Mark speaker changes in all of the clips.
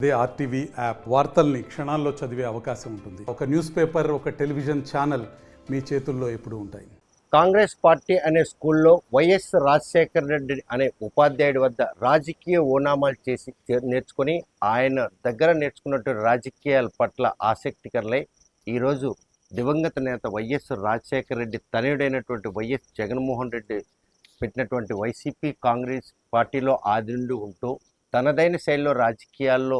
Speaker 1: అదే RTV app వార్తల్ని క్షణాల్లో చదివే అవకాశం ఉంటుంది. ఒక న్యూస్ పేపర్, ఒక టెలివిజన్ ఛానల్ మీ చేతుల్లో ఎప్పుడూ ఉంటాయి.
Speaker 2: కాంగ్రెస్ పార్టీ అనే స్కూల్లో వైఎస్ రాజశేఖర రెడ్డి అనే ఉపాధ్యాయుడి వద్ద రాజకీయ ఓనామాలు చేసి నేర్చుకొని ఆయన దగ్గర నేర్చుకున్నట్టు రాజకీయాల పట్ల ఆసక్తికరలై ఈరోజు దివంగత నేత వైఎస్ రాజశేఖర రెడ్డి తనయుడైనటువంటి వైఎస్ జగన్మోహన్ రెడ్డి పెట్టినటువంటి వైసీపీ కాంగ్రెస్ పార్టీలో ఆదిండి ఉంటూ తనదైన శైలిలో రాజకీయాల్లో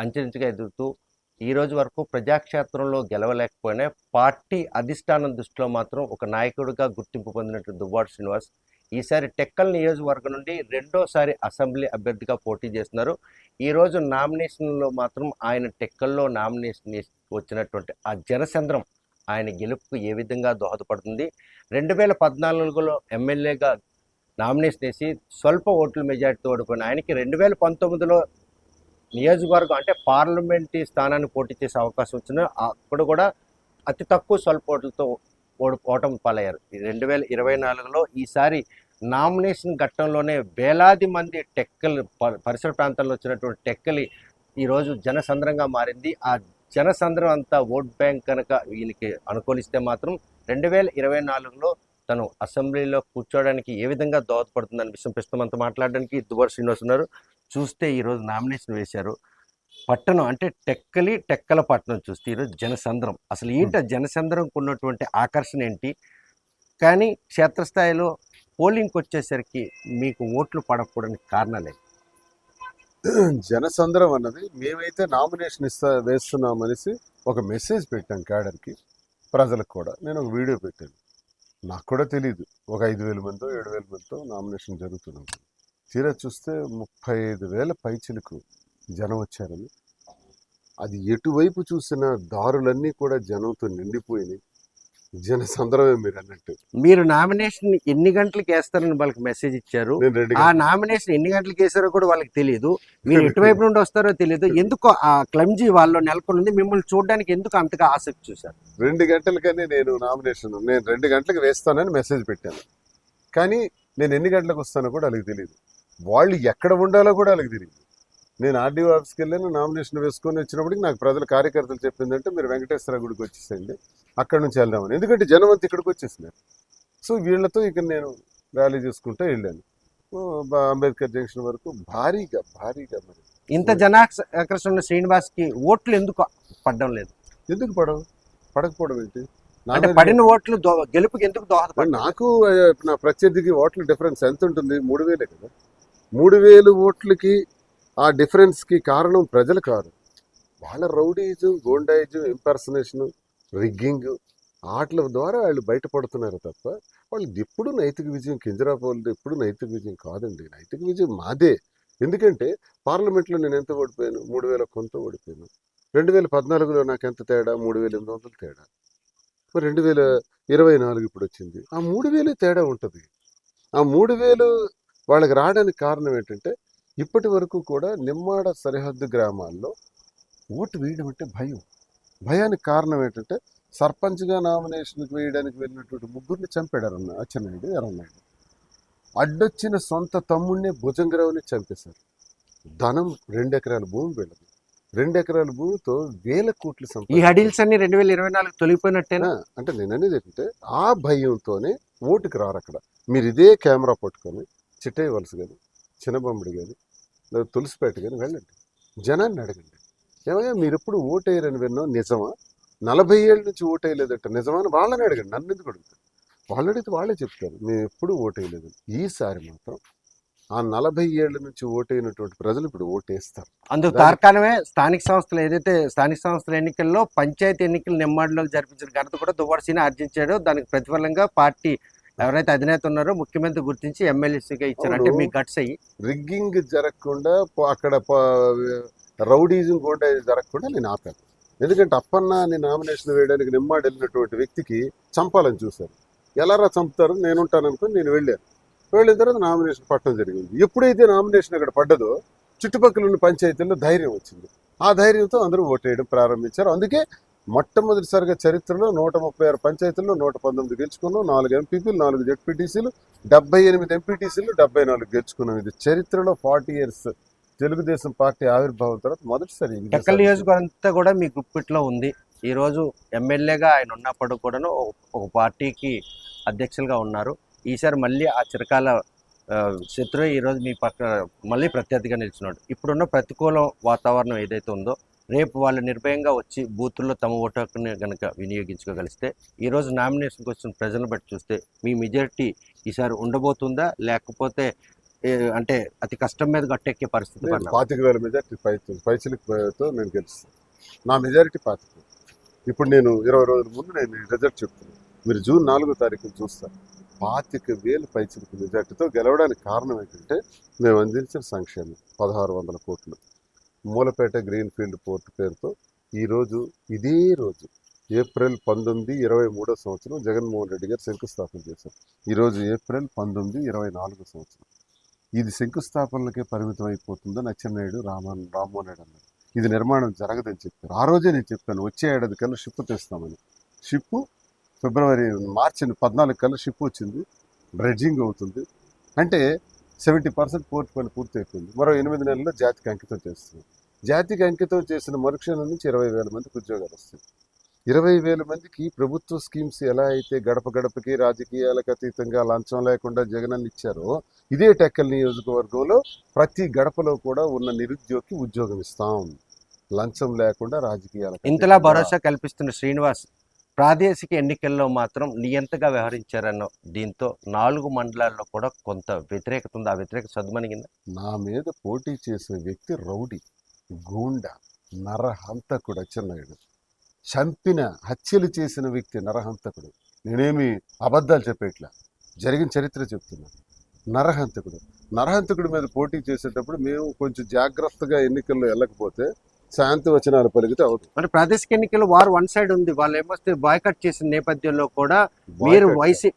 Speaker 2: అంచెంచుగా ఎదుగుతూ ఈ రోజు వరకు ప్రజాక్షేత్రంలో గెలవలేకపోయినా పార్టీ అధిష్టానం దృష్టిలో మాత్రం ఒక నాయకుడిగా గుర్తింపు పొందినట్టు దువ్వాడ శ్రీనివాస్ ఈసారి టెక్కల్ నియోజకవర్గం నుండి రెండోసారి అసెంబ్లీ అభ్యర్థిగా పోటీ చేస్తున్నారు. ఈరోజు నామినేషన్లో మాత్రం ఆయన టెక్కల్లో నామినేషన్ వచ్చినటువంటి ఆ జనసంద్రం ఆయన గెలుపుకు ఏ విధంగా దోహదపడుతుంది. 2014లో ఎమ్మెల్యేగా నామినేషన్ వేసి స్వల్ప ఓట్ల మెజార్టీతో ఓడిపోయిన ఆయనకి 2019లో నియోజకవర్గం అంటే పార్లమెంటరీ స్థానాన్ని పోటీ చేసే అవకాశం వచ్చిన అప్పుడు కూడా అతి తక్కువ స్వల్ప ఓట్లతో ఓటమి పాలయ్యారు. 2024లో ఈసారి నామినేషన్ ఘట్టంలోనే వేలాది మంది టెక్కల్ పరిసర ప్రాంతాల్లో వచ్చినటువంటి టెక్కలి ఈరోజు జనసంద్రంగా మారింది. ఆ జనసంద్రం అంతా ఓట్ బ్యాంక్ కనుక వీళ్ళకి అనుకూలిస్తే మాత్రం 2024లో తను అసెంబ్లీలో కూర్చోవడానికి ఏ విధంగా దోహదపడుతుందనే విషయం ప్రస్తుతం అంతా మాట్లాడడానికి దువ్వాడ శ్రీనివాస్ ఉన్నారు. చూస్తే ఈరోజు నామినేషన్ వేశారు. పట్టణం అంటే టెక్కల పట్టణం చూస్తే ఈరోజు జనసంద్రం. అసలు ఏంటి జనసంద్రంకు ఉన్నటువంటి ఆకర్షణ ఏంటి? కానీ క్షేత్రస్థాయిలో పోలింగ్కి వచ్చేసరికి మీకు ఓట్లు పడకపోవడానికి కారణాలే.
Speaker 3: జనసంద్రం అన్నది మేమైతే నామినేషన్ వేస్తున్నామనేసి ఒక మెసేజ్ పెట్టాం క్యాడర్కి, ప్రజలకు కూడా. నేను ఒక వీడియో పెట్టాను. నాకు కూడా తెలియదు ఒక 5,000 మందో 7,000 మందితో నామినేషన్ జరుగుతున్నాం. తీరా చూస్తే 35,000 పైచిలకు జనం వచ్చారని. అది ఎటువైపు చూసిన దారులన్నీ కూడా జనంతో నిండిపోయినాయి. జనసంద్రమే మీరు అన్నట్టు.
Speaker 2: మీరు నామినేషన్ ఎన్ని గంటలకు వేస్తారని వాళ్ళకి మెసేజ్ ఇచ్చారు. ఆ నామినేషన్ ఎన్ని గంటలకు వేసారో కూడా వాళ్ళకి తెలియదు. మీరు ఎటువైపు నుండి వస్తారో తెలియదు. ఎందుకు ఆ క్లమ్జీ వాళ్ళు నెలకొంది? మిమ్మల్ని చూడడానికి ఎందుకు అంతగా ఆసక్తి చూశారు?
Speaker 3: 2 గంటలకనే నేను 2 గంటలకు వేస్తానని మెసేజ్ పెట్టాను. కానీ నేను ఎన్ని గంటలకు వస్తానో కూడా వాళ్ళకి తెలియదు. వాళ్ళు ఎక్కడ ఉండాలో కూడా వాళ్ళకి తెలియదు. నేను ఆర్డీఓ ఆఫీస్కి వెళ్ళాను, నామినేషన్ వేసుకొని వచ్చినప్పటికి నాకు ప్రజల కార్యకర్తలు చెప్పిందంటే మీరు వెంకటేశ్వర గుడికి వచ్చేసేయండి, అక్కడి నుంచి వెళ్దామని. ఎందుకంటే జనం అంతా ఇక్కడికి వచ్చేసినారు. సో వీళ్ళతో ఇక్కడ నేను ర్యాలీ చేసుకుంటూ వెళ్ళాను అంబేద్కర్ జంక్షన్ వరకు. భారీగా మరి
Speaker 2: ఇంత జనాకర్షణ శ్రీనివాస్కి ఓట్లు ఎందుకు పడడం లేదు?
Speaker 3: ఎందుకు పడకపోవడం ఏంటి?
Speaker 2: అంటే పడిన ఓట్లు గెలుపుకి ఎందుకు దోహదపడి?
Speaker 3: నాకు నా ప్రత్యర్థికి ఓట్ల డిఫరెన్స్ ఎంత ఉంటుంది? 3,000 కదా. 3,000 ఓట్లకి ఆ డిఫరెన్స్కి కారణం ప్రజలు కాదు. వాళ్ళ రౌడీజు, గోండాయిజు, ఇంపర్సనేషను, రిగ్గింగ్ ఆటల ద్వారా వాళ్ళు బయటపడుతున్నారు తప్ప వాళ్ళు ఎప్పుడు నైతిక విజయం కింజరాపోలది ఎప్పుడు నైతిక విజయం కాదండి. నైతిక విజయం మాదే. ఎందుకంటే పార్లమెంట్లో నేను ఎంత ఓడిపోయాను? 3,000 కొంత ఓడిపోయాను. 2014లో నాకు ఎంత తేడా? 3,800 తేడా. మరి 2024 ఇప్పుడు వచ్చింది. ఆ 3,000 తేడా ఉంటుంది. ఆ 3,000 వాళ్ళకి రావడానికి కారణం ఏంటంటే ఇప్పటి వరకు కూడా నిమ్మాడ సరిహద్దు గ్రామాల్లో ఓటు వేయడం అంటే భయానికి కారణం ఏంటంటే సర్పంచ్గా నామినేషన్కి వేయడానికి వెళ్ళినటువంటి 3 చంపాడు అచ్చెన్నాయుడు, ఎర్రన్నాయుడు. అడ్డొచ్చిన సొంత తమ్ముడినే భుజంగరావుని చంపేశారు. ధనం 2 ఎకరాల భూమి వెళ్ళదు. 2 ఎకరాల భూమితో 1,000 కోట్లు
Speaker 2: ఈ హడిల్స్ అన్ని 2024 తొలిగిపోయినట్టేనా?
Speaker 3: అంటే నేను అనేది ఏంటంటే ఆ భయంతోనే ఓటుకి రారు. అక్కడ మీరు ఇదే కెమెరా పట్టుకొని చిట్టయ్య వలస కానీ, చిన్నబొమ్మడి కానీ, తులసిపేట కానీ వెళ్ళండి, జనాన్ని అడగండి, ఏమయ్యా మీరు ఎప్పుడు ఓటేయరని విన్నాం, నిజమా? 40 ఏళ్ళ నుంచి ఓటేయలేదట, నిజమా అని వాళ్ళని అడగండి. నన్ను ఎందుకు అడుగుతారు? వాళ్ళు అడిగితే వాళ్ళే చెప్తారు మేము ఎప్పుడు ఓటేయలేదు. ఈసారి మాత్రం ఆ 40 ఏళ్ల నుంచి ఓటైనటువంటి ప్రజలు ఇప్పుడు ఓటేస్తారు.
Speaker 2: అందుకు కారణమే స్థానిక సంస్థలు. ఏదైతే స్థానిక సంస్థల ఎన్నికల్లో పంచాయతీ ఎన్నికలు నిమ్మాడిలోకి జరిపించిన ఘనత కూడా దువ్వాడ శ్రీని ఆర్జించాడు. దానికి ప్రతిఫలంగా పార్టీ ఎవరైతే అధినేత ఉన్నారో ముఖ్యమంత్రి గుర్తించి ఎమ్మెల్యేసీగా ఇచ్చారు. అంటే మీ గట్స్ అయ్యి
Speaker 3: రిగ్గింగ్ జరగకుండా, అక్కడ రౌడీజం కూడా జరగకుండా నేను ఆపాను. ఎందుకంటే అప్పన్న నామినేషన్ వేయడానికి నిమ్మాడు వెళ్ళినటువంటి వ్యక్తికి చంపాలని చూశారు. ఎలారా చంపుతారు? నేనుంటాను అనుకుని నేను వెళ్ళాను. వెళ్ళిన తర్వాత నామినేషన్ పట్టడం జరిగింది. ఎప్పుడైతే నామినేషన్ అక్కడ పడ్డదో చుట్టుపక్కల ఉన్న పంచాయతీల్లో ధైర్యం వచ్చింది. ఆ ధైర్యంతో అందరూ ఓటేయడం ప్రారంభించారు. అందుకే మొట్టమొదటిసారిగా చరిత్రలో 136 పంచాయతీల్లో 119 గెలుచుకున్నాం. 4 ఎంపీపీలు, 4 జెడ్పీటీసీలు, 78 ఎంపీటీసీలు, 74 గెలుచుకున్నాం. ఇది చరిత్రలో 40 years తెలుగుదేశం పార్టీ ఆవిర్భావం తర్వాత మొదటిసారి
Speaker 2: టెక్కల్ నియోజకవర్గం అంతా కూడా మీ గుప్పిట్లో ఉంది. ఈరోజు ఎమ్మెల్యేగా ఆయన ఉన్నప్పుడు కూడాను ఒక పార్టీకి అధ్యక్షులుగా ఉన్నారు. ఈసారి మళ్ళీ ఆ చిరకాల శత్రువు ఈరోజు మీ పక్క మళ్ళీ ప్రత్యర్థిగా నిలిచినాడు. ఇప్పుడున్న ప్రతికూల వాతావరణం ఏదైతే ఉందో రేపు వాళ్ళు నిర్భయంగా వచ్చి బూతుల్లో తమ ఓటు హక్కుని కనుక వినియోగించుకోగలిస్తే ఈరోజు నామినేషన్కి వచ్చిన ప్రజలను బట్టి చూస్తే మీ మెజారిటీ ఈసారి ఉండబోతుందా, లేకపోతే అంటే అతి కష్టం మీద గట్టెక్కే పరిస్థితి?
Speaker 3: 25,000 మెజార్టీ పైచిలతో నేను గెలుస్తాను. నా మెజారిటీ 25,000. ఇప్పుడు నేను 20 రోజుల ముందు నేను రిజల్ట్ చెప్తున్నాను. మీరు జూన్ 4వ తారీఖున చూస్తారు. 25,000 పైచిలకు మెజార్టీతో గెలవడానికి కారణం ఏంటంటే మేము అందించిన సంక్షేమం 1,600 కోట్లు. మూలపేట గ్రీన్ ఫీల్డ్ పోర్ట్ పేరుతో ఈరోజు ఇదే రోజు ఏప్రిల్ 19, 23వ సంవత్సరం జగన్మోహన్ రెడ్డి గారు శంకుస్థాపన చేశారు. ఈరోజు ఏప్రిల్ 19, 24వ సంవత్సరం. ఇది శంకుస్థాపనలకే పరిమితం అయిపోతుందని అచ్చెన్నాయుడు రామ్మోహన్ రెడ్డి అన్నారు. ఇది నిర్మాణం జరగదని చెప్పారు. ఆ రోజే నేను చెప్పాను వచ్చే ఏడాది కల్లా షిప్ తెస్తామని. షిప్పు మార్చి 14 కల్లా షిప్ వచ్చింది. డ్రెడ్జింగ్ అవుతుంది. అంటే 70% పోర్ట్ పని పూర్తి అయిపోయింది. మరో 8 నెలల్లో జాతికి అంకితం చేస్తున్నాం. జాతికి అంకితం చేసిన మరుక్షణం నుంచి 20,000 మందికి ఉద్యోగాలు వస్తాయి. 20,000 మందికి ప్రభుత్వ స్కీమ్స్ ఎలా అయితే గడప గడపకి రాజకీయాలకు అతీతంగా లంచం లేకుండా జగనన్న ఇచ్చారో ఇదే టెక్కల్ నియోజకవర్గంలో ప్రతి గడపలో కూడా ఉన్న నిరుద్యోగికి ఉద్యోగం ఇస్తాం. లంచం లేకుండా రాజకీయాలకు
Speaker 2: ఇంతలా భరోసా కల్పిస్తున్న శ్రీనివాస్ ప్రాదేశిక ఎన్నికల్లో మాత్రం నియంతగా వ్యవహరించారన్న దీంతో 4 మండలాల్లో కూడా కొంత వ్యతిరేకత ఉంది. ఆ వ్యతిరేకత సద్దుమణిగిందా?
Speaker 3: నా మీద పోటీ చేసిన వ్యక్తి రౌడీ, గూండా, నరహంతకుడు అచ్చెన్నాయుడు. హత్యలు చేసిన వ్యక్తి నరహంతకుడు. నేనేమి అబద్ధాలు చెప్పేట్లా, జరిగిన చరిత్ర చెప్తున్నాను. నరహంతకుడి మీద పోటీ చేసేటప్పుడు మేము కొంచెం జాగ్రత్తగా ఎన్నికల్లో వెళ్ళకపోతే శాంతి వచనాలు పలికితే అవుతుంది.
Speaker 2: మరి ప్రాదేశిక ఎన్నికల్లో వారు వన్ సైడ్ ఉంది. వాళ్ళు ఏమొస్తే బాయ్కట్ చేసిన నేపథ్యంలో కూడా మీరు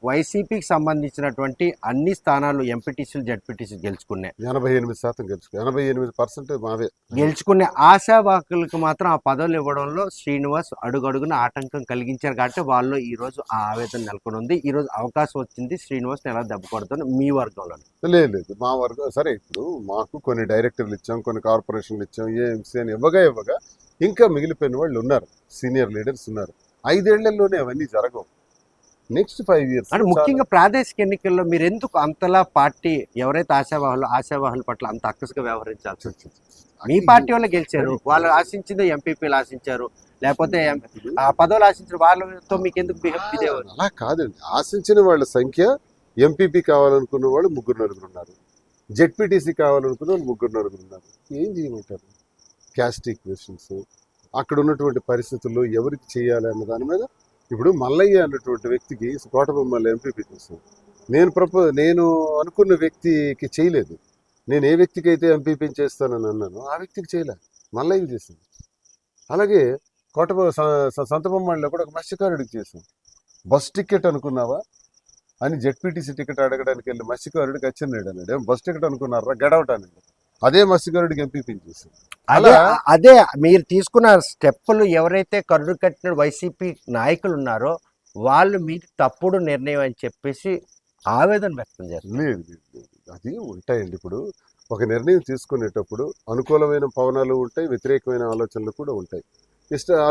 Speaker 2: వైసీపీకి సంబంధించినటువంటి అన్ని స్థానాలు ఎంపీటీసీలు జడ్పీటీసీలు గెలుచుకున్నాయి.
Speaker 3: 88% గెలుచుకున్నాయి. 88% మావే
Speaker 2: గెలుచుకునే ఆశావాకులకు మాత్రం ఆ పదవులు ఇవ్వడంలో శ్రీనివాస్ అడుగడుగున ఆటంకం కలిగించారు. కాబట్టి వాళ్ళు ఈ రోజు ఆ ఆవేదన నెలకొని ఉంది. ఈ రోజు అవకాశం వచ్చింది శ్రీనివాస్ ఎలా దెబ్బ కొడుతుంది మీ వర్గంలో?
Speaker 3: లేదు మా వర్గం సరే. ఇప్పుడు మాకు కొన్ని డైరెక్టర్లు ఇచ్చాం, కొన్ని కార్పొరేషన్లు ఇచ్చాం, ఏఎంసీ అని ఇవ్వగా ఇంకా మిగిలిపోయిన వాళ్ళు ఉన్నారు, సీనియర్ లీడర్స్ ఉన్నారు. 5 ఏళ్లలోనే అవన్నీ జరగవు. Next 5 years.
Speaker 2: అంటే ముఖ్యంగా ప్రాదేశిక ఎన్నికల్లో మీరు ఎందుకు అంతలా పార్టీ ఎవరైతే ఆశావాహుల పట్ల అంత అక్కసుగా వ్యవహరించాల్సి వచ్చింది? మీ పార్టీ వాళ్ళు గెలిచారు, వాళ్ళు ఆశించింది ఎంపీపీలు ఆశించారు, లేకపోతే ఆ పదవులు ఆశించిన వాళ్ళతో మీకు ఎందుకు బిహేవ్?
Speaker 3: అలా కాదండి. ఆశించిన వాళ్ళ సంఖ్య ఎంపీపీ కావాలనుకున్న వాళ్ళు 3-4 ఉన్నారు, జెడ్పీటీసీ కావాలనుకున్న వాళ్ళు 3-4 ఉన్నారు. ఏం చేయమంటారు? క్యాస్ట్ ఈక్వేషన్స్, అక్కడ ఉన్నటువంటి పరిస్థితుల్లో ఎవరికి చేయాలి అన్న దాని మీద. ఇప్పుడు మల్లయ్య అన్నటువంటి వ్యక్తికి కోటబొమ్మల ఎంపీపీ చేస్తాను. నేను అనుకున్న వ్యక్తికి చేయలేదు. నేను ఏ వ్యక్తికి అయితే ఎంపీపీని చేస్తానని అన్నాను ఆ వ్యక్తికి చేయలే, మల్లయ్యకి చేశాను. అలాగే సంతబొమ్మలో కూడా ఒక మత్స్యకారుడికి చేశాను. బస్ టికెట్ అనుకున్నావా అని జెడ్పీటీసీ టికెట్ అడగడానికి వెళ్ళి మత్స్యకారుడికి అచ్చెన్నాయుడు అన్నాడు. బస్ టికెట్ అనుకున్నారా గడవటానికి? అదే మత్స్యకారుడికి ఎంపీపీని చేశాను.
Speaker 2: అదే మీరు తీసుకున్న స్టెప్పులు ఎవరైతే కరుడు కట్టిన వైసీపీ నాయకులు ఉన్నారో వాళ్ళు మీది తప్పుడు నిర్ణయం అని చెప్పేసి ఆవేదన వ్యక్తం చేస్తారు.
Speaker 3: లేదు, అది ఉంటాయండి. ఇప్పుడు ఒక నిర్ణయం తీసుకునేటప్పుడు అనుకూలమైన పవనాలు ఉంటాయి, వ్యతిరేకమైన ఆలోచనలు కూడా ఉంటాయి.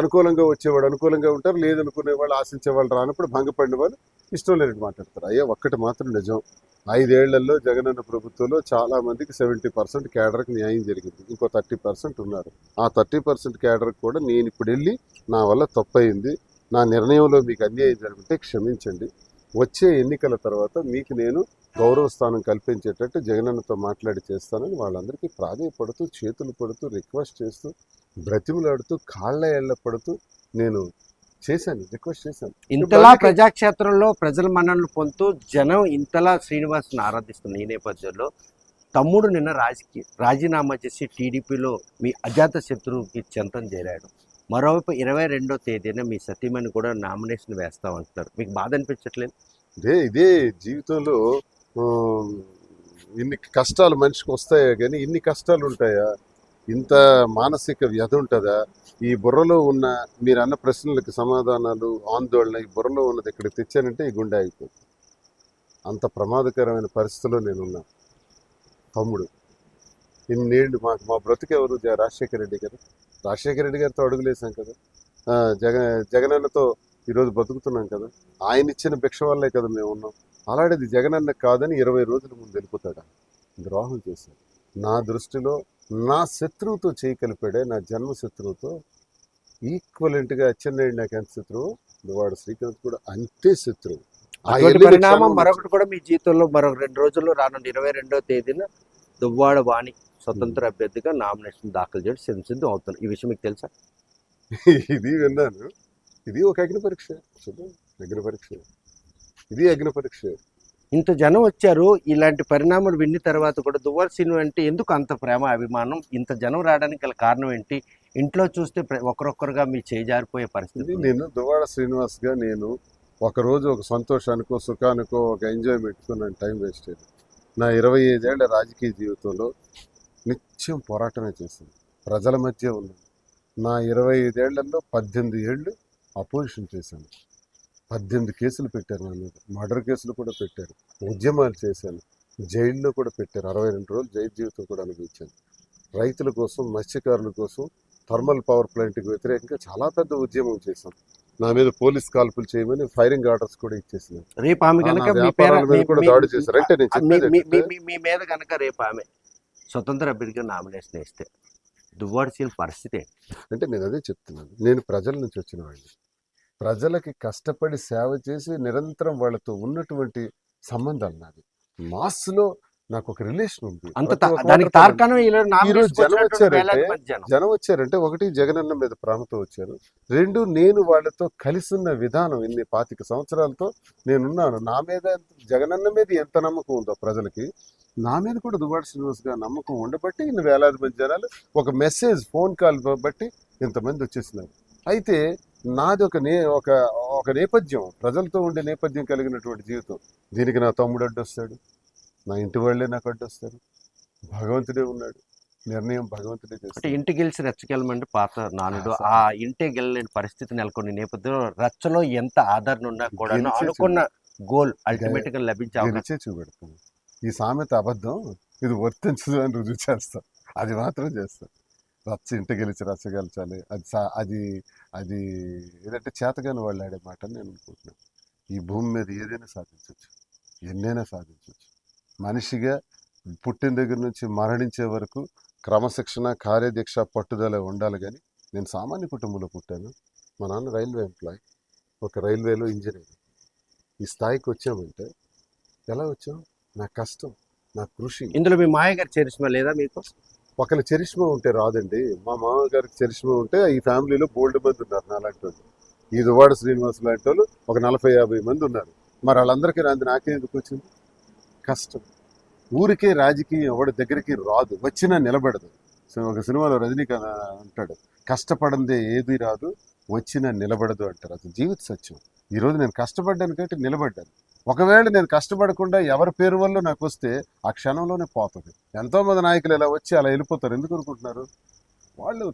Speaker 3: అనుకూలంగా వచ్చేవాడు అనుకూలంగా ఉంటారు, లేదనుకునే వాళ్ళు ఆశించే వాళ్ళు రానప్పుడు భంగపడిన వాళ్ళు ఇష్టం లేనట్టు మాట్లాడతారు. అయ్యా ఒక్కటి మాత్రం నిజం, 5 ఏళ్లలో జగనన్న ప్రభుత్వంలో చాలా మందికి 70% క్యాడర్కి న్యాయం జరిగింది. ఇంకో 30% ఉన్నారు. ఆ 30% క్యాడర్కి కూడా నేను ఇప్పుడు వెళ్ళి నా వల్ల తప్పయింది, నా నిర్ణయంలో మీకు అన్యాయం జరిగితే క్షమించండి, వచ్చే ఎన్నికల తర్వాత మీకు నేను గౌరవ స్థానం కల్పించేటట్టు జగనన్నతో మాట్లాడి చేస్తానని వాళ్ళందరికీ ప్రాధేయపడుతూ, చేతులు పడుతూ, రిక్వెస్ట్ చేస్తూ, బ్రతిమలాడుతూ, కాళ్ళ ఏళ్ల పడుతూ నేను రిక్వెస్ట్ చేశాను.
Speaker 2: ఇంతలా ప్రజాక్షేత్రంలో ప్రజల మన్ననలు పొందుతూ జనం ఇంతలా శ్రీనివాస్ని ఆరాధిస్తున్న ఈ నేపథ్యంలో తమ్ముడు నిన్న రాజీనామా చేసి టీడీపీలో మీ అజాత శత్రువుకి చెంతం చేరాడు. మరోవైపు 22వ తేదీన మీ సతీమణి కూడా నామినేషన్ వేస్తామంటున్నారు. మీకు బాధ అనిపించట్లేదు?
Speaker 3: ఇదే జీవితంలో ఇన్ని కష్టాలు మనిషికి వస్తాయా కానీ ఇన్ని కష్టాలు ఉంటాయా? ఇంత మానసిక వ్యధ ఉంటుందా? ఈ బుర్రలో ఉన్న మీరు అన్న ప్రశ్నలకు సమాధానాలు, ఆందోళన ఈ బుర్రలో ఉన్నది ఇక్కడికి తెచ్చానంటే ఈ గుండె అయిపోతుంది. అంత ప్రమాదకరమైన పరిస్థితిలో నేనున్నా. తమ్ముడు ఇన్నేళ్ళు మా బ్రతుకు ఎవరు రాజశేఖర రెడ్డి గారు. రాజశేఖర రెడ్డి గారితో అడుగులేసాం కదా, జగనన్నతో ఈరోజు బతుకుతున్నాం కదా, ఆయన ఇచ్చిన భిక్ష వల్లే కదా మేము ఉన్నాం. అలాంటిది జగనన్న కాదని 20 రోజుల ముందు వెళ్ళిపోతాడా? ద్రోహం చేశాడు. నా దృష్టిలో నా శత్రువుతో చేయి కలిపాడే, నా జన్మ శత్రువుతో ఈక్వలెంట్గా. అచ్చెన్నాయుడు నాకు ఎంత శత్రువు, దువ్వాడ శ్రీకాంత్ కూడా అంతే శత్రువు.
Speaker 2: అటువంటి పరిణామం మరొకటి కూడా మీ జీవితంలో మరొక 2 రోజుల్లో రానున్న 22వ తేదీన దువ్వాడ వాణి స్వతంత్ర అభ్యర్థిగా నామినేషన్ దాఖలు చేయడం సిద్ధం అవుతుంది. ఈ విషయం మీకు తెలుసా?
Speaker 3: ఇది విన్నాను. ఇది ఒక అగ్ని పరీక్ష, అగ్ని పరీక్ష, ఇది అగ్ని పరీక్ష.
Speaker 2: ఇంత జనం వచ్చారు. ఇలాంటి పరిణామాలు విన్న తర్వాత కూడా దువ్వాడ శ్రీను అంటే ఎందుకు అంత ప్రేమ అభిమానం? ఇంత జనం రావడానికి గల కారణం ఏంటి? ఇంట్లో చూస్తే ఒకరొక్కరుగా మీ చేజారిపోయే పరిస్థితి.
Speaker 3: నేను దువ్వాడ శ్రీనివాస్గా నేను ఒకరోజు ఒక సంతోషానికో సుఖానికో ఒక ఎంజాయ్మెంట్కో నేను టైం వేస్ట్ చేయను. నా 25 ఏళ్ల రాజకీయ జీవితంలో నిత్యం పోరాటమే చేశాను, ప్రజల మధ్య ఉన్నాను. నా 25 ఏళ్లలో 18 ఏళ్ళు అపోజిషన్ చేశాను. 18 కేసులు పెట్టారు నా మీద, మర్డర్ కేసులు కూడా పెట్టారు, ఉద్యమాలు చేశాను, జైల్లో కూడా పెట్టారు. 62 రోజులు జైలు జీవితం కూడా అనుభవించాను. రైతుల కోసం, మత్స్యకారుల కోసం, థర్మల్ పవర్ ప్లాంట్కి వ్యతిరేకంగా చాలా పెద్ద ఉద్యమం చేశాం. నా మీద పోలీస్ కాల్పులు చేయమని ఫైరింగ్ ఆర్డర్స్ కూడా ఇచ్చేసినారు.
Speaker 2: రేపు ఆమె కనుక
Speaker 3: కూడా దాడి చేశారు. అంటే నేను చెప్పేది
Speaker 2: మీ మీద కనుక రేపు ఆమె స్వతంత్ర అభ్యర్థిగా నామినేషన్ వేస్తే దువ్వాడ శ్రీను పరిస్థితి ఏంటి?
Speaker 3: అంటే నేను అదే చెప్తున్నాను. నేను ప్రజల నుంచి వచ్చిన వాడిని. ప్రజలకి కష్టపడి సేవ చేసి నిరంతరం వాళ్ళతో ఉన్నటువంటి సంబంధాలు నాది. మాస్లో నాకు ఒక రిలేషన్ ఉంది.
Speaker 2: దానికి తార్కాణం
Speaker 3: ఈరోజు జనం వచ్చారంటే ఒకటి జగనన్న మీద ప్రేమతో వచ్చారు, 2 నేను వాళ్ళతో కలిసి ఉన్న విధానం. ఇన్ని 25 సంవత్సరాలతో నేనున్నాను. నా మీద జగనన్న మీద ఎంత నమ్మకం ఉందో ప్రజలకి, నా మీద కూడా దువ్వాడ శ్రీనివాస్ గారు నమ్మకం ఉండబట్టి ఇన్ని వేలాది మంది జనాలు ఒక మెసేజ్, ఫోన్ కాల్ బట్టి ఇంతమంది వచ్చేసినారు. అయితే నాది ఒక నేపథ్యం, ప్రజలతో ఉండే నేపథ్యం కలిగినటువంటి జీవితం. దీనికి నా తమ్ముడు అడ్డొస్తాడు, నా ఇంటి వాళ్ళే నాకు అడ్డొస్తారు, భగవంతుడే ఉన్నాడు, నిర్ణయం భగవంతుడే చేస్తాడు.
Speaker 2: ఇంటి గెలిచి రెచ్చగెలమంటే పాత నానుడు. ఆ ఇంటి గెలలేని పరిస్థితి నెలకొని నేపథ్యంలో రచ్చలో ఎంత ఆదరణ ఉన్నా కూడా అనుకున్న గోల్ అల్టిమేట్ గా లభించే
Speaker 3: చూపెడతాను. ఈ సామెత అబద్ధం, ఇది వర్తించదు అని రుజువు చేస్తాం. అది మాత్రం చేస్తాం. రచ్చ ఇంటి గెలిచి రచ్చ గెలిచాలి, అది అది ఏదంటే చేతగాని వాళ్ళు ఆడే మాట అని నేను అనుకుంటున్నాను. ఈ భూమి మీద ఏదైనా సాధించవచ్చు, ఎన్నైనా సాధించవచ్చు. మనిషిగా పుట్టిన దగ్గర నుంచి మరణించే వరకు క్రమశిక్షణ, కార్యదీక్ష, పట్టుదల ఉండాలి. కానీ నేను సామాన్య కుటుంబంలో పుట్టాను. మా నాన్న రైల్వే ఎంప్లాయ్, ఒక రైల్వేలో ఇంజనీర్. ఈ స్థాయికి వచ్చామంటే ఎలా వచ్చాం? నా కష్టం, నా కృషి.
Speaker 2: ఇందులో మీ మాయగారి చరిష్మా లేదా మీకు?
Speaker 3: ఒకళ్ళ చరిష్మా ఉంటే రాదండి. మా మామగారికి చరిష్మా ఉంటే ఈ ఫ్యామిలీలో బోల్డ్ మంది ఉన్నారు నాలాంటి వాళ్ళు. ఈ దువ్వాడ శ్రీనివాస్ లాంటి వాళ్ళు ఒక 40-50 మంది ఉన్నారు. మరి వాళ్ళందరికీ రాంది నాకే ఎందుకు వచ్చింది? కష్టం. ఊరికే రాజకీయం ఎవడి దగ్గరికి రాదు, వచ్చినా నిలబడదు. ఒక సినిమాలో రజనీకాంత్ అంటాడు, కష్టపడందే ఏది రాదు, వచ్చినా నిలబడదు అంటారు. అది జీవిత సత్యం. ఈరోజు నేను కష్టపడ్డాను కాబట్టి నిలబడ్డాను. ఒకవేళ నేను కష్టపడకుండా ఎవరి పేరు వల్ల నాకు వస్తే ఆ క్షణంలోనే పోతుంది. ఎంతోమంది నాయకులు ఇలా వచ్చి అలా వెళ్ళిపోతారు. ఎందుకు అనుకుంటున్నారు? వాళ్ళు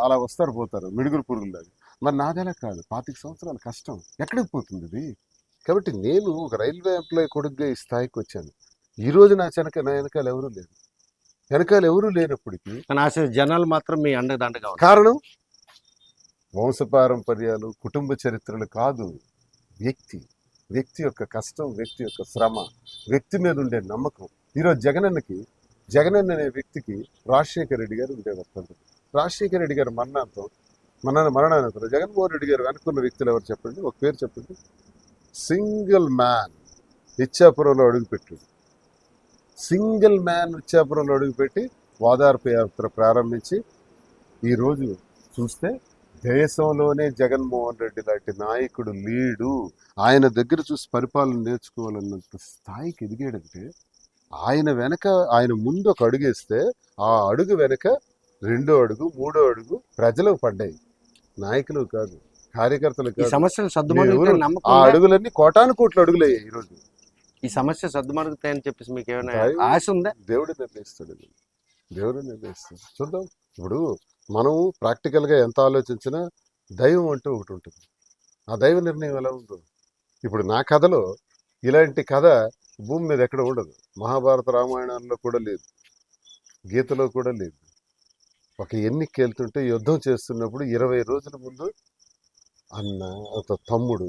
Speaker 3: అలా వస్తారు పోతారు, మిడుగురు పురుగులాగా. మరి నాదెలా కాదు, 25 సంవత్సరాల కష్టం ఎక్కడికి పోతుంది ఇది? కాబట్టి నేను ఒక రైల్వే ఎంప్లాయీ కొడుకుగా ఈ స్థాయికి వచ్చాను. ఈరోజు నా వెనకాల ఎవరూ లేరు. వెనకాల ఎవరూ లేనప్పటికీ
Speaker 2: జనాలు మాత్రం మీ అండదండగా.
Speaker 3: కారణం వంశపారంపర్యాలు, కుటుంబ చరిత్రలు కాదు, వ్యక్తి యొక్క కష్టం, వ్యక్తి యొక్క శ్రమ, వ్యక్తి మీద ఉండే నమ్మకం. ఈరోజు జగనన్న అనే వ్యక్తికి రాజశేఖర రెడ్డి గారు ఉండేవారు. రాజశేఖర రెడ్డి గారు మరణానంతరం జగన్మోహన్ రెడ్డి గారు అనుకున్న వ్యక్తులు ఎవరు చెప్పండి? ఒక పేరు చెప్పండి. సింగిల్ మ్యాన్ ఇచ్చాపురంలో అడుగుపెట్టాడు. సింగిల్ మ్యాన్ ఇచ్చాపురంలో అడుగుపెట్టి ఓదార్పు యాత్ర ప్రారంభించి ఈరోజు చూస్తే దేశంలోనే జగన్మోహన్ రెడ్డి లాంటి నాయకుడు లేడు. ఆయన దగ్గర చూసి పరిపాలన నేర్చుకోవాలన్నంత స్థాయికి ఎదిగాడంటే ఆయన ముందు ఒక అడుగేస్తే ఆ అడుగు వెనక 2వ అడుగు, 3వ అడుగు ప్రజలకు పడ్డాయి, నాయకులు కాదు, కార్యకర్తలు కాదు. ఆ అడుగులన్నీ కోటాను కోట్ల అడుగులయ్యాయి. ఈరోజు
Speaker 2: ఈ సమస్య సద్దుమరుగుతాయని చెప్పేసి మీకు ఏమైనా ఆశ ఉందా?
Speaker 3: దేవుడు నిర్ణయిస్తాడు. చూద్దాం. ఇప్పుడు మనం ప్రాక్టికల్గా ఎంత ఆలోచించినా దైవం అంటూ ఒకటి ఉంటుంది. ఆ దైవ నిర్ణయం ఎలా ఉందో, ఇప్పుడు నా కథలో ఇలాంటి కథ భూమి మీద ఎక్కడ ఉండదు. మహాభారత రామాయణాల్లో కూడా లేదు. గీతలో కూడా లేదు. ఒక ఎన్నిక వెళ్తుంటే యుద్ధం చేస్తున్నప్పుడు 20 రోజుల ముందు అన్న ఒక తమ్ముడు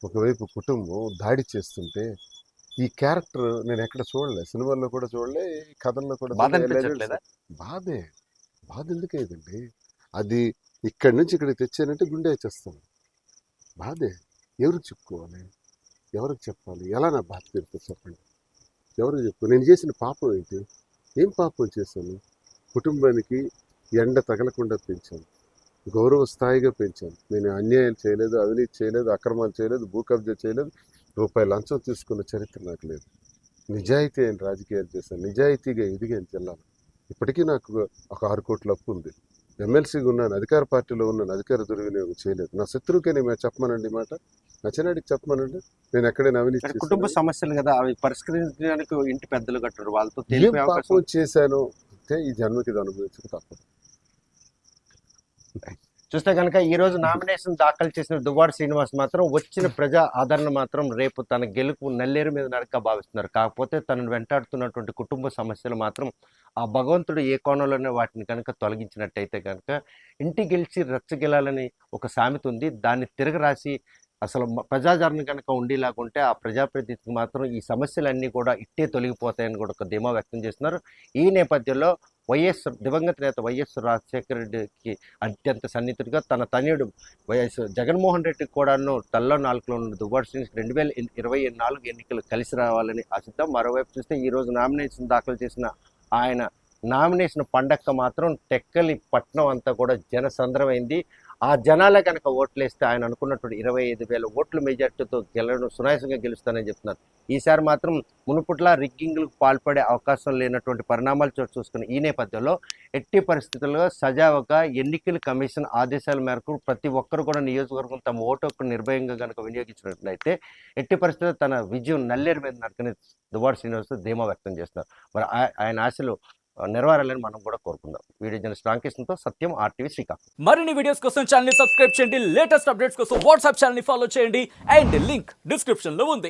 Speaker 3: ఒకవైపు కుటుంబం దాడి చేస్తుంటే ఈ క్యారెక్టర్ నేను ఎక్కడ చూడలే, సినిమాల్లో కూడా చూడలే, ఈ కథల్లో కూడా
Speaker 2: బాధ
Speaker 3: చూడలే.
Speaker 2: అనిపించట్లేదా?
Speaker 3: బాధ ఎందుకైందండి? అది ఇక్కడి నుంచి ఇక్కడికి తెచ్చానంటే గుండె వచ్చేస్తాను. బాధే. ఎవరికి చెప్పుకోవాలి, ఎవరికి చెప్పాలి, ఎలా నా బాధ తీరుతుంది చెప్పండి? ఎవరికి చెప్పు? నేను చేసిన పాపం ఏంటి? ఏం పాపం చేశాను? కుటుంబానికి ఎండ తగలకుండా పెంచాను, గౌరవ స్థాయిగా పెంచాను. నేను అన్యాయం చేయలేదు, అవినీతి చేయలేదు, అక్రమాలు చేయలేదు, భూ కబ్జా చేయలేదు, రూపాయి లంచం తీసుకున్న చరిత్ర నాకు లేదు. నిజాయితీ అయిన రాజకీయాలు చేశాను, నిజాయితీగా ఎదిగాను జిల్లాలో. ఇప్పటికీ నాకు ఒక 6 కోట్ల అప్పు ఉంది. ఎమ్మెల్సీగా ఉన్నాను, అధికార పార్టీలో ఉన్నాను, అధికార దుర్వినియోగం చేయలేదు. నా శత్రువుకే నేను చెప్పమనండి మాట, నచ్చినాడికి చెప్పమనండి. నేను ఎక్కడైనా అవినీతి
Speaker 2: కుటుంబ
Speaker 3: చేశానా?
Speaker 2: సమస్యలు కదా, అవి పరిష్కరించడానికి ఇంటి పెద్దలు కట్టారు, వాళ్ళతో
Speaker 3: ఏం
Speaker 2: తెలిపే అవకాశం.
Speaker 3: పాపం చేశాను అంటే ఈ జన్మకి ఇది అనుభవించక తప్పదు.
Speaker 2: చూస్తే కనుక ఈ రోజు నామినేషన్ దాఖలు చేసిన దువ్వాడ శ్రీనివాస్ మాత్రం వచ్చిన ప్రజా ఆదరణ మాత్రం రేపు తన గెలుపు నల్లేరు మీద నడక భావిస్తున్నారు. కాకపోతే తనను వెంటాడుతున్నటువంటి కుటుంబ సమస్యలు మాత్రం ఆ భగవంతుడు ఏ కోణంలోనే వాటిని కనుక తొలగించినట్టయితే కనుక ఇంటి గెలిచి రచ్చగెలాలని ఒక సామెత ఉంది. దాన్ని తిరగరాసి అసలు ప్రజాదరణ కనుక ఉండేలాగుంటే ఆ ప్రజాప్రతినిధికి మాత్రం ఈ సమస్యలన్నీ కూడా ఇట్టే తొలగిపోతాయని కూడా ఒక ధీమా వ్యక్తం చేస్తున్నారు. ఈ నేపథ్యంలో దివంగత నేత వైఎస్ రాజశేఖర రెడ్డికి అత్యంత సన్నిహితుడిగా తన తనయుడు వైఎస్ జగన్మోహన్ రెడ్డికి కూడాను తల్లో నాలుగులో ఉన్న దువ్వాడ శ్రీనివాస్ 2024 ఎన్నికలు కలిసి రావాలని ఆశిద్దాం. మరోవైపు చూస్తే ఈరోజు నామినేషన్ దాఖలు చేసిన ఆయన నామినేషన్ పండక్క మాత్రం టెక్కలి పట్నం అంతా కూడా జనసంద్రమైంది. ఆ జనాలే కనుక ఓట్లేస్తే ఆయన అనుకున్నటువంటి 25,000 ఓట్ల మెజార్టీతో సునాయాసంగా గెలుస్తానని చెప్తున్నారు. ఈసారి మాత్రం మునుపుట్లా రిగ్గింగ్లకు పాల్పడే అవకాశం లేనటువంటి పరిణామాలు చోటు చూసుకుని ఈ నేపథ్యంలో ఎట్టి పరిస్థితుల్లో సజావుగా ఎన్నికల కమిషన్ ఆదేశాల మేరకు ప్రతి ఒక్కరు కూడా నియోజకవర్గం తమ ఓటు హక్కు నిర్భయంగా కనుక వినియోగించినట్లయితే ఎట్టి పరిస్థితుల్లో తన విజయం నల్లేరు మీద నరకని దువ్వాడ శ్రీనివాస్ ధీమా వ్యక్తం చేస్తున్నారు. మరి ఆయన ఆశలు నెరవేరాలని మనం కూడా కోరుకుందాం. వీడియో జర్నలిస్ట్ రామకృష్ణతో సత్యం, RTV శ్రీకాకుళం.
Speaker 4: మరిన్ని వీడియోస్ కోసం ఛానల్ ని సబ్స్క్రైబ్ చేయండి. లేటెస్ట్ అప్డేట్స్ కోసం వాట్సాప్ ఛానల్ ని ఫాలో చేయండి. అండ్ లింక్ డిస్క్రిప్షన్ లో ఉంది.